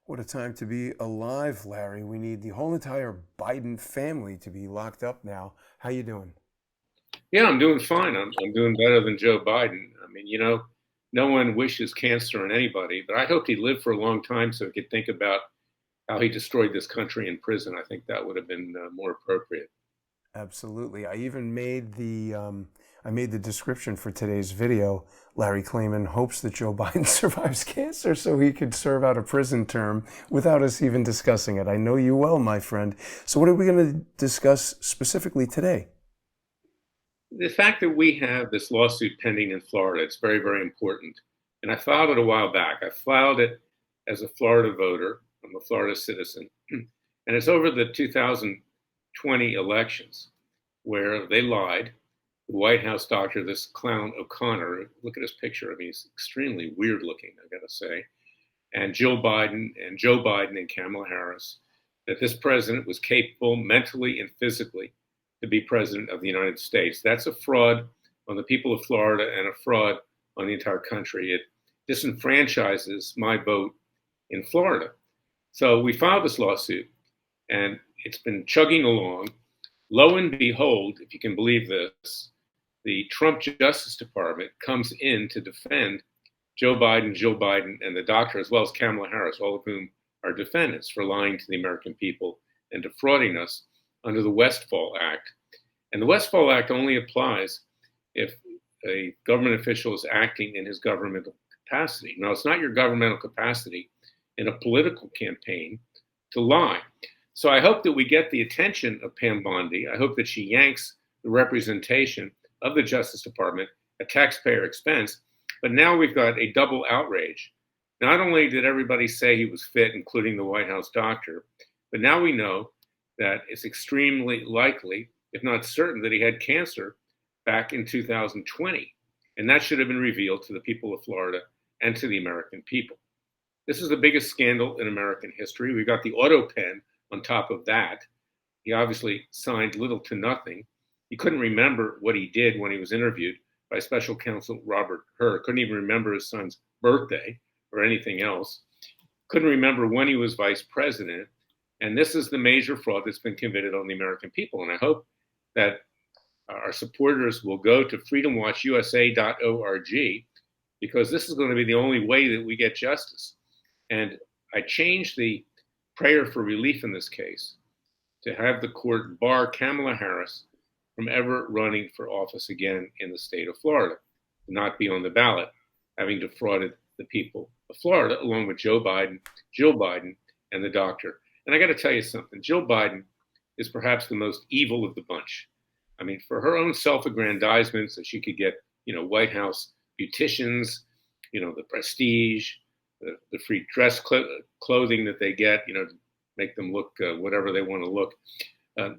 What a time to be alive, Larry. We need the whole entire Biden family to be locked up now. How you doing? Yeah, I'm doing fine. I'm doing better than Joe Biden. I mean, no one wishes cancer on anybody, but I hoped he lived for a long time so he could think about how he destroyed this country in prison. I think that would have been more appropriate. Absolutely. I made the description for today's video. Larry Clayman hopes that Joe Biden survives cancer so he could serve out a prison term without us even discussing it. I know you well, my friend. So what are we going to discuss specifically today? The fact that we have this lawsuit pending in Florida, it's very, very important. And I filed it a while back. I filed it as a Florida voter. I'm a Florida citizen. And it's over the 2020 elections where they lied. The White House doctor, this clown O'Connor, look at his picture. I mean, he's extremely weird looking, I got to say. And Jill Biden and Joe Biden and Kamala Harris, that this president was capable mentally and physically to be president of the United States. That's a fraud on the people of Florida and a fraud on the entire country. It disenfranchises my vote in Florida. So we filed this lawsuit, and it's been chugging along. Lo and behold, if you can believe this, the Trump Justice Department comes in to defend Joe Biden, Jill Biden, and the doctor, as well as Kamala Harris, all of whom are defendants for lying to the American people and defrauding us under the Westfall Act. And the Westfall Act only applies if a government official is acting in his governmental capacity. Now, it's not your governmental capacity in a political campaign to lie. So I hope that we get the attention of Pam Bondi. I hope that she yanks the representation of the Justice Department at taxpayer expense. But now we've got a double outrage. Not only did everybody say he was fit, including the White House doctor, but now we know that it's extremely likely, if not certain, that he had cancer back in 2020. And that should have been revealed to the people of Florida and to the American people. This is the biggest scandal in American history. We've got the auto pen on top of that. He obviously signed little to nothing. He couldn't remember what he did when he was interviewed by special counsel Robert Hur. Couldn't even remember his son's birthday or anything else. Couldn't remember when he was vice president. And this is the major fraud that's been committed on the American people. And I hope that our supporters will go to freedomwatchusa.org because this is going to be the only way that we get justice. And I changed the prayer for relief in this case to have the court bar Kamala Harris from ever running for office again in the state of Florida, to not be on the ballot, having defrauded the people of Florida, along with Joe Biden, Jill Biden, and the doctor. And I got to tell you something, Jill Biden is perhaps the most evil of the bunch. I mean, for her own self-aggrandizement, so she could get, White House beauticians, the prestige, the free dress clothing that they get, to make them look whatever they want to look.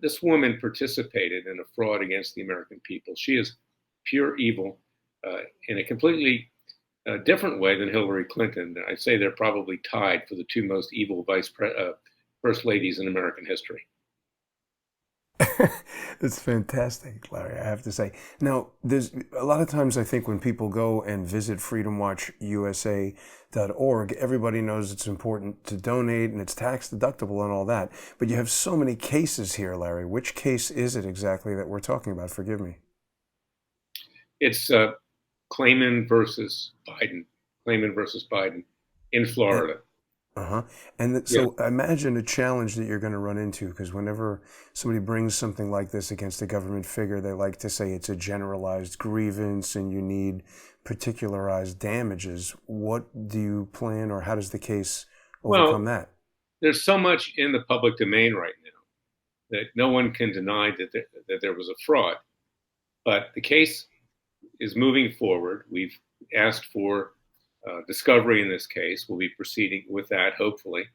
This woman participated in a fraud against the American people. She is pure evil in a completely different way than Hillary Clinton. I'd say they're probably tied for the two most evil first ladies in American history. It's fantastic, Larry, I have to say. Now, there's a lot of times I think when people go and visit freedomwatchusa.org, everybody knows it's important to donate and it's tax deductible and all that. But you have so many cases here, Larry. Which case is it exactly that we're talking about? Forgive me. It's Clayman versus Biden. Clayman versus Biden in And Florida. uh-huh. And Yeah. so imagine a challenge that you're going to run into because whenever somebody brings something like this against a government figure, they like to say it's a generalized grievance and you need particularized damages. What do you plan or how does the case overcome Well, that? there's so much in the public domain right now that no one can deny that there was a fraud. But the case is moving forward. We've asked for discovery in this case. We'll be proceeding with that, hopefully.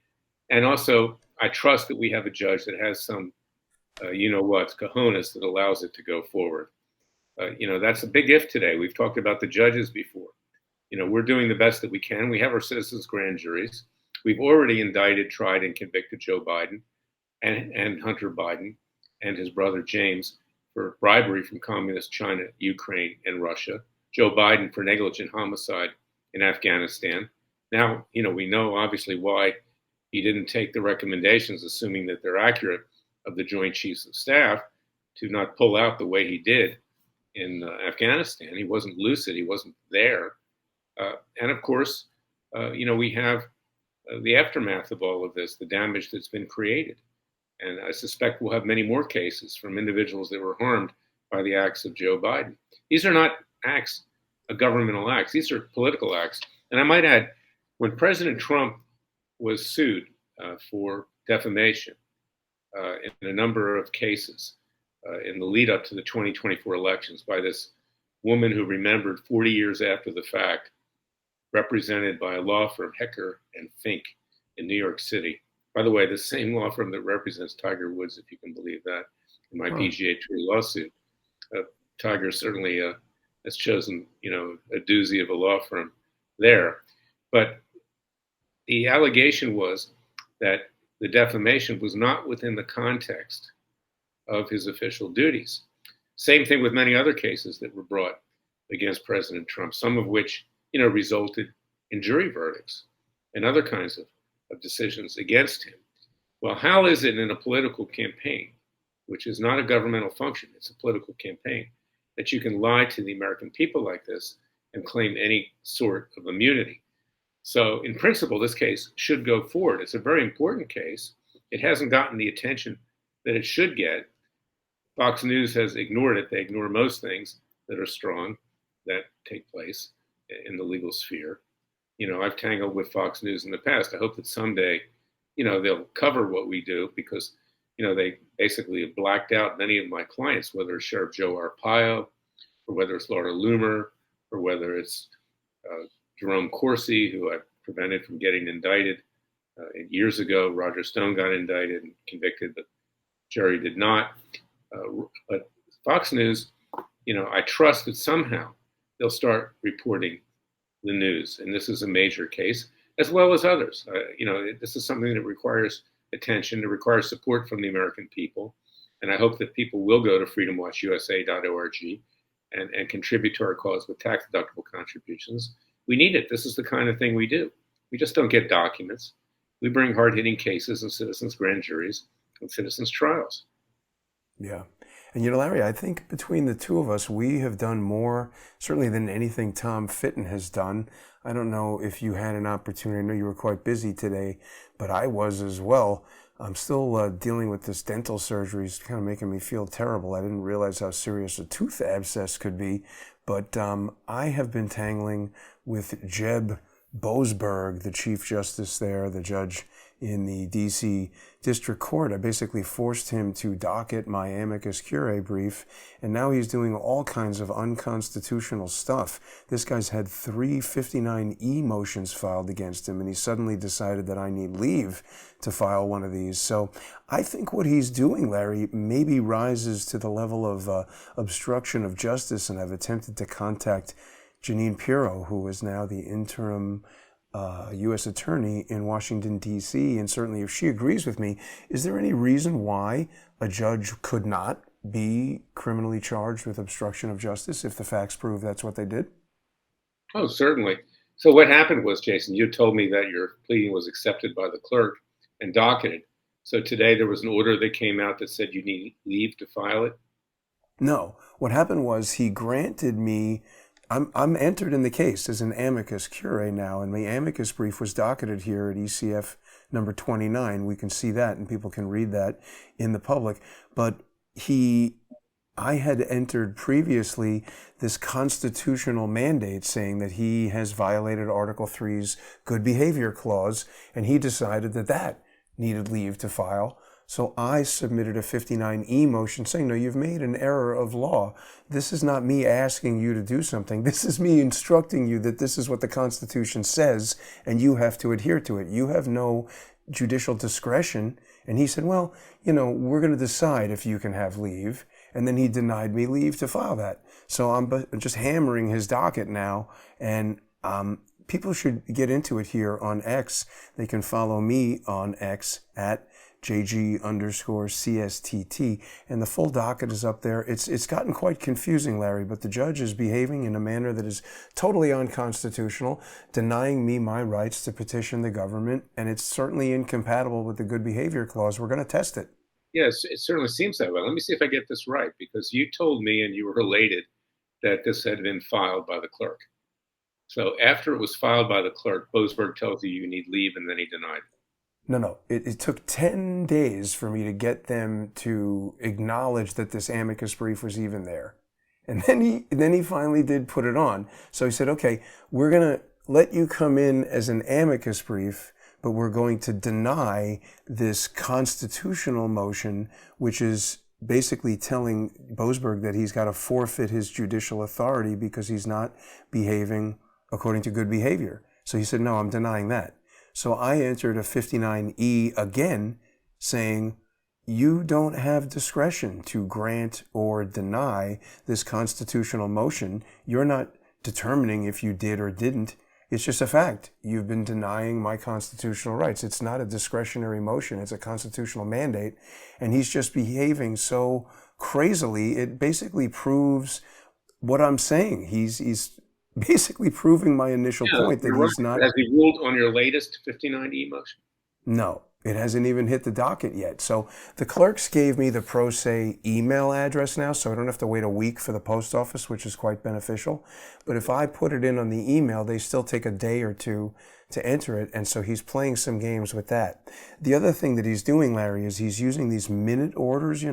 And also, I trust that we have a judge that has some, cojones that allows it to go forward. That's a big if today. We've talked about the judges before. We're doing the best that we can. We have our citizens' grand juries. We've already indicted, tried, and convicted Joe Biden and Hunter Biden and his brother James for bribery from communist China, Ukraine, and Russia. Joe Biden for negligent homicide in Afghanistan. Now, we know obviously why he didn't take the recommendations, assuming that they're accurate, of the Joint Chiefs of Staff to not pull out the way he did in Afghanistan. He wasn't lucid. He wasn't there. And of course, we have the aftermath of all of this, the damage that's been created. And I suspect we'll have many more cases from individuals that were harmed by the acts of Joe Biden. These are not acts, governmental acts. These are political acts. And I might add, when President Trump was sued for defamation in a number of cases in the lead up to the 2024 elections by this woman who remembered 40 years after the fact, represented by a law firm, Hecker and Fink, in New York City. By the way, the same law firm that represents Tiger Woods, if you can believe that, in my PGA Tour lawsuit. Tiger certainly has chosen, a doozy of a law firm there. But the allegation was that the defamation was not within the context of his official duties. Same thing with many other cases that were brought against President Trump, some of which, resulted in jury verdicts and other kinds of decisions against him. Well, how is it in a political campaign, which is not a governmental function, it's a political campaign, that you can lie to the American people like this and claim any sort of immunity? So in principle, this case should go forward. It's a very important case. It hasn't gotten the attention that it should get. Fox News has ignored it. They ignore most things that are strong that take place in the legal sphere. I've tangled with Fox News in the past. I hope that someday, they'll cover what we do because, they basically have blacked out many of my clients, whether it's Sheriff Joe Arpaio, or whether it's Laura Loomer, or whether it's Jerome Corsi, who I prevented from getting indicted years ago. Roger Stone got indicted and convicted, but Jerry did not. But Fox News, I trust that somehow they'll start reporting the news. And this is a major case, as well as others. This is something that requires attention. It requires support from the American people. And I hope that people will go to freedomwatchusa.org and contribute to our cause with tax-deductible contributions. We need it. This is the kind of thing we do. We just don't get documents. We bring hard-hitting cases in citizens' grand juries and citizens' trials. Yeah. And Larry, I think between the two of us, we have done more, certainly, than anything Tom Fitton has done. I don't know if you had an opportunity. I know you were quite busy today, but I was as well. I'm still dealing with this dental surgery. It's kind of making me feel terrible. I didn't realize how serious a tooth abscess could be. But I have been tangling with Jeb Booseberg, the Chief Justice there, the judge in the D.C. District Court. I basically forced him to docket my amicus curiae brief, and now he's doing all kinds of unconstitutional stuff. This guy's had 3 59E motions filed against him, and he suddenly decided that I need leave to file one of these. So I think what he's doing, Larry, maybe rises to the level of obstruction of justice, and I've attempted to contact Jeanine Pirro, who is now the interim U.S. Attorney in Washington, D.C., and certainly if she agrees with me, is there any reason why a judge could not be criminally charged with obstruction of justice if the facts prove that's what they did? Oh, certainly. So what happened was, Jason, you told me that your pleading was accepted by the clerk and docketed. So today there was an order that came out that said you need leave to file it? No. What happened was he granted me... I'm entered in the case as an amicus curiae now, and my amicus brief was docketed here at ECF number 29. We can see that, and people can read that in the public. But I had entered previously this constitutional mandate saying that he has violated Article 3's good behavior clause, and he decided that needed leave to file. So I submitted a 59E motion saying, no, you've made an error of law. This is not me asking you to do something. This is me instructing you that this is what the Constitution says, and you have to adhere to it. You have no judicial discretion. And he said, well, we're going to decide if you can have leave. And then he denied me leave to file that. So I'm just hammering his docket now. And people should get into it here on X. They can follow me on X at JG_CSTT, and the full docket is up there. It's gotten quite confusing, Larry, but the judge is behaving in a manner that is totally unconstitutional, denying me my rights to petition the government, and it's certainly incompatible with the good behavior clause. We're going to test it. Yes, it certainly seems that way. Let me see if I get this right, because you told me and you were related that this had been filed by the clerk. So after it was filed by the clerk, Booseberg tells you need leave, and then he denied it. No. It took 10 days for me to get them to acknowledge that this amicus brief was even there. And then he finally did put it on. So he said, okay, we're going to let you come in as an amicus brief, but we're going to deny this constitutional motion, which is basically telling Booseberg that he's got to forfeit his judicial authority because he's not behaving according to good behavior. So he said, no, I'm denying that. So I entered a 59E again, saying, you don't have discretion to grant or deny this constitutional motion. You're not determining if you did or didn't. It's just a fact. You've been denying my constitutional rights. It's not a discretionary motion. It's a constitutional mandate. And he's just behaving so crazily. It basically proves what I'm saying. He's basically proving my initial point that he's not. Has he ruled on your latest 59E motion? No, it hasn't even hit the docket yet. So the clerks gave me the pro se email address now, so I don't have to wait a week for the post office, which is quite beneficial. But if I put it in on the email, they still take a day or two to enter it. And so he's playing some games with that. The other thing that he's doing, Larry, is he's using these minute orders,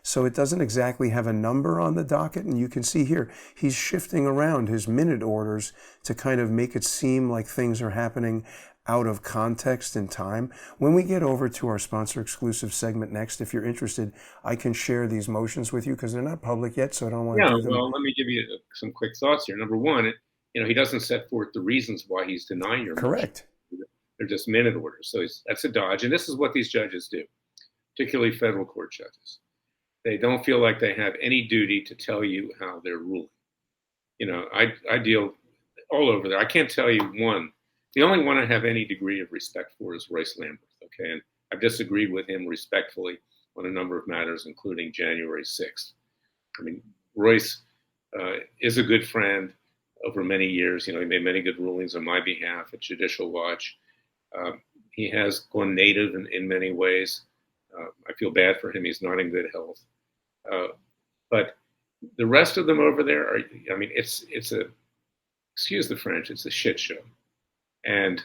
so it doesn't exactly have a number on the docket. And you can see here, he's shifting around his minute orders to kind of make it seem like things are happening out of context and time. When we get over to our sponsor exclusive segment next, if you're interested, I can share these motions with you because they're not public yet, so I don't want to do them. Well, let me give you some quick thoughts here. Number one, he doesn't set forth the reasons why he's denying your Correct. motion. They're just minute orders. So that's a dodge. And this is what these judges do, particularly federal court judges. They don't feel like they have any duty to tell you how they're ruling. I deal all over there. I can't tell you one. The only one I have any degree of respect for is Royce Lamberth, okay? And I've disagreed with him respectfully on a number of matters, including January 6th. I mean, Royce is a good friend over many years. He made many good rulings on my behalf at Judicial Watch. He has gone native in many ways. I feel bad for him. He's not in good health. But the rest of them over there it's excuse the French, it's a shit show. And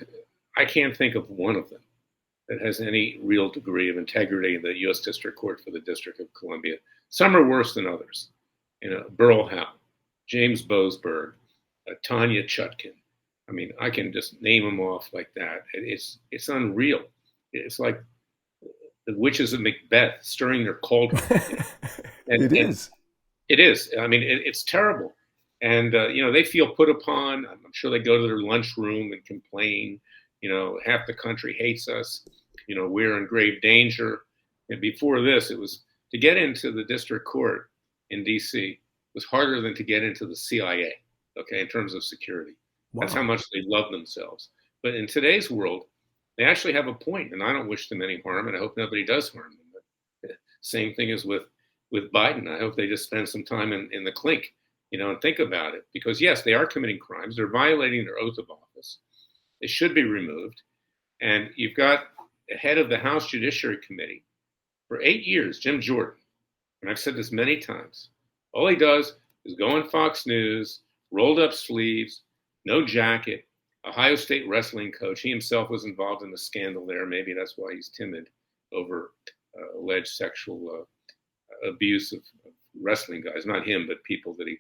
I can't think of one of them that has any real degree of integrity in the U.S. District Court for the District of Columbia. Some are worse than others. Burl Howe, James Booseberg, Tanya Chutkin. I can just name them off like that. It's unreal. It's like the witches of Macbeth stirring their cauldron. It is. It is. It's terrible. And, they feel put upon. I'm sure they go to their lunchroom and complain. Half the country hates us. We're in grave danger. And before this, it was to get into the district court in D.C. was harder than to get into the CIA, okay, in terms of security. Wow. That's how much they love themselves. But in today's world, they actually have a point, and I don't wish them any harm, and I hope nobody does harm them. But same thing as with Biden. I hope they just spend some time in the clink. And think about it. Because, yes, they are committing crimes. They're violating their oath of office. They should be removed. And you've got the head of the House Judiciary Committee for 8 years, Jim Jordan. And I've said this many times. All he does is go on Fox News, rolled up sleeves, no jacket, Ohio State wrestling coach. He himself was involved in a scandal there. Maybe that's why he's timid over alleged sexual abuse of wrestling guys. Not him, but people that he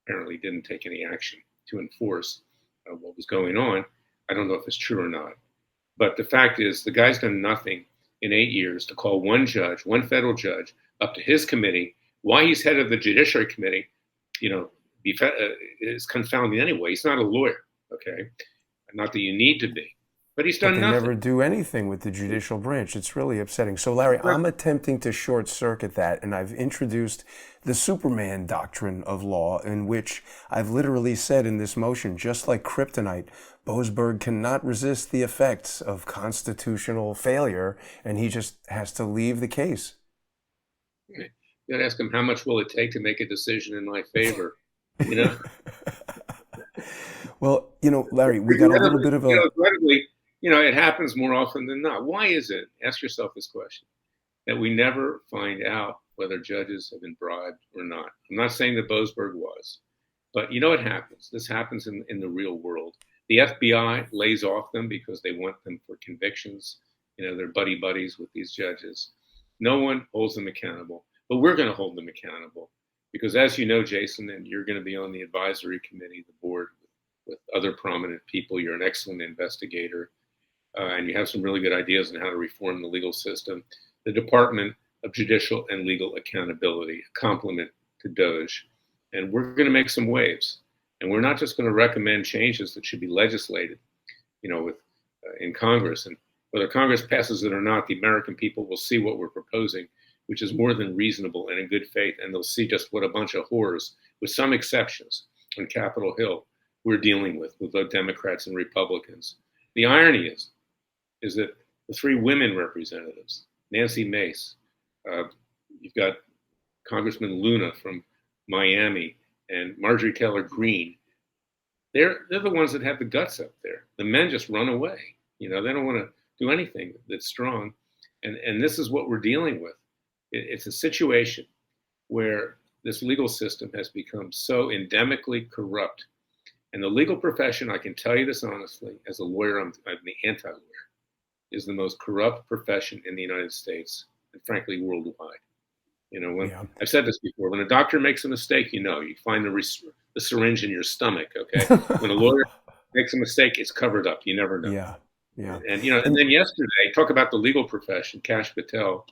apparently didn't take any action to enforce what was going on. I don't know if it's true or not. But the fact is, the guy's done nothing in 8 years to call one judge, one federal judge, up to his committee. Why he's head of the Judiciary Committee, is confounding anyway. He's not a lawyer, okay? Not that you need to be. but he's But done they nothing. never do anything with the judicial branch. It's really upsetting. So, Larry, I'm attempting to short circuit that, and I've introduced the Superman doctrine of law, in which I've literally said in this motion, just like kryptonite, Booseberg cannot resist the effects of constitutional failure, and he just has to leave the case. You got to ask him, how much will it take to make a decision in my favor? You know, Well, Larry, we got a little bit of a. regrettably, it happens more often than not. Why is it? Ask yourself this question: that we never find out whether judges have been bribed or not. I'm not saying that Boasberg was, but what happens? This happens in the real world. The FBI lays off them because they want them for convictions. They're buddy buddies with these judges. No one holds them accountable, but we're going to hold them accountable because, as you know, Jason, and you're going to be on the advisory committee, the board with other prominent people. You're an excellent investigator, and you have some really good ideas on how to reform the legal system. The Department of Judicial and Legal Accountability, a complement to DOJ. And we're going to make some waves. And we're not just going to recommend changes that should be legislated, in Congress. And whether Congress passes it or not, the American people will see what we're proposing, which is more than reasonable and in good faith. And they'll see just what a bunch of whores, with some exceptions, on Capitol Hill we're dealing with both Democrats and Republicans. The irony is that the three women representatives, Nancy Mace, you've got Congressman Luna from Miami, and Marjorie Taylor Greene. They're the ones that have the guts up there. The men just run away. They don't want to do anything that's strong. And this is what we're dealing with. It's a situation where this legal system has become so endemically corrupt. And the legal profession, I can tell you this honestly, as a lawyer, I'm the anti-lawyer, is the most corrupt profession in the United States and frankly worldwide. I've said this before, when a doctor makes a mistake, you find the syringe in your stomach. Okay, when a lawyer makes a mistake, it's covered up. You never know. Yeah, yeah. And then yesterday, talk about the legal profession. Kash Patel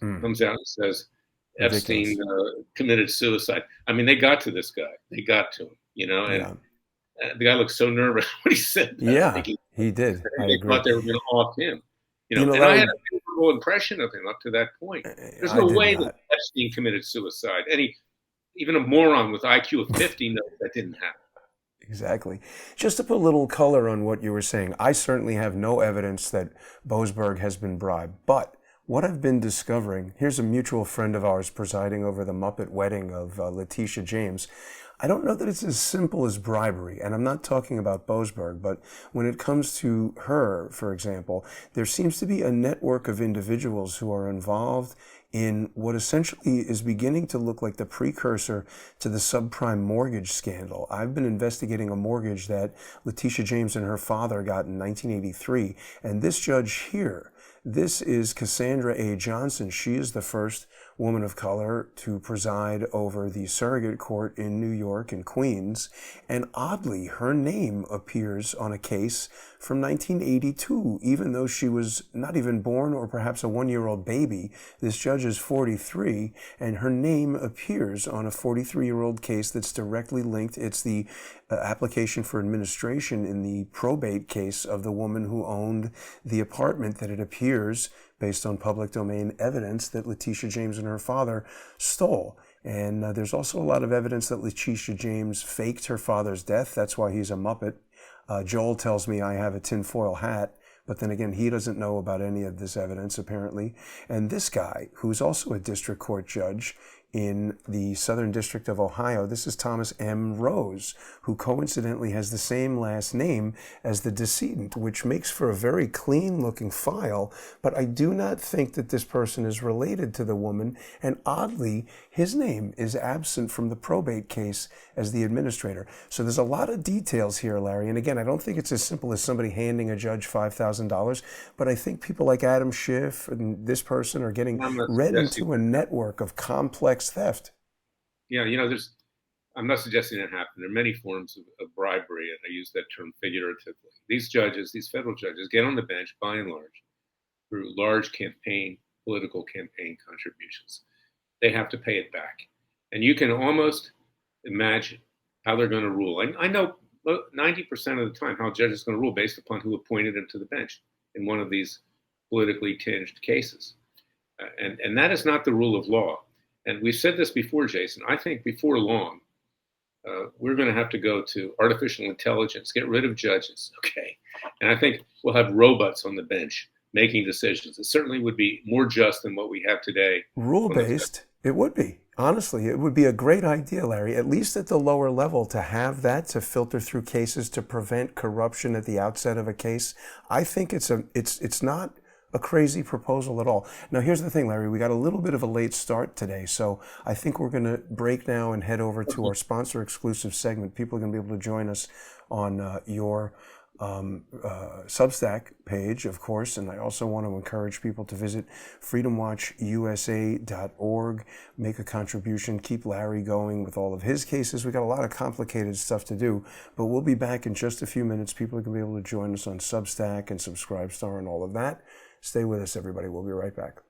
comes out and says Epstein committed suicide. I mean, they got to this guy. They got to him. And the guy looked so nervous when he said that. Yeah, he did. They thought they were going to off him. And Larry, I had a favorable impression of him up to that point. There's no way that Epstein committed suicide. Even a moron with IQ of 50 knows that didn't happen. Exactly. Just to put a little color on what you were saying, I certainly have no evidence that Boasberg has been bribed. But what I've been discovering, here's a mutual friend of ours presiding over the Muppet wedding of Leticia James. I don't know that it's as simple as bribery, and I'm not talking about Boasberg, but when it comes to her, for example, there seems to be a network of individuals who are involved in what essentially is beginning to look like the precursor to the subprime mortgage scandal. I've been investigating a mortgage that Leticia James and her father got in 1983, and this judge here, this is Cassandra A. Johnson. She is the first woman of color to preside over the surrogate court in New York and Queens. And oddly, her name appears on a case from 1982, even though she was not even born or perhaps a one-year-old baby. This judge is 43, and her name appears on a 43-year-old case that's directly linked. It's the application for administration in the probate case of the woman who owned the apartment that it appears, based on public domain evidence, that Leticia James and her father stole. And there's also a lot of evidence that Leticia James faked her father's death. That's why he's a Muppet. Joel tells me I have a tinfoil hat, but then again, he doesn't know about any of this evidence, apparently. And this guy, who's also a district court judge in the Southern District of Ohio, this is Thomas M. Rose, who coincidentally has the same last name as the decedent, which makes for a very clean-looking file, but I do not think that this person is related to the woman, and oddly, his name is absent from the probate case as the administrator. So there's a lot of details here, Larry, and again, I don't think it's as simple as somebody handing a judge $5,000, but I think people like Adam Schiff and this person are getting read into a network of complex theft. Yeah, I'm not suggesting that happened. There are many forms of bribery, and I use that term figuratively. These judges, these federal judges, get on the bench by and large through large political campaign contributions. They have to pay it back. And you can almost imagine how they're going to rule. I know 90% of the time how a judge is going to rule based upon who appointed him to the bench in one of these politically tinged cases. And that is not the rule of law. And we've said this before, Jason. I think before long, we're going to have to go to artificial intelligence, get rid of judges, okay? And I think we'll have robots on the bench making decisions. It certainly would be more just than what we have today. Rule-based, it would be. Honestly, it would be a great idea, Larry, at least at the lower level, to have that, to filter through cases, to prevent corruption at the outset of a case. I think it's not a crazy proposal at all. Now, here's the thing, Larry. We got a little bit of a late start today, so I think we're going to break now and head over to our sponsor-exclusive segment. People are going to be able to join us on your Substack page, of course, and I also want to encourage people to visit freedomwatchusa.org, make a contribution, keep Larry going with all of his cases. We got a lot of complicated stuff to do, but we'll be back in just a few minutes. People are going to be able to join us on Substack and Subscribestar and all of that. Stay with us, everybody. We'll be right back.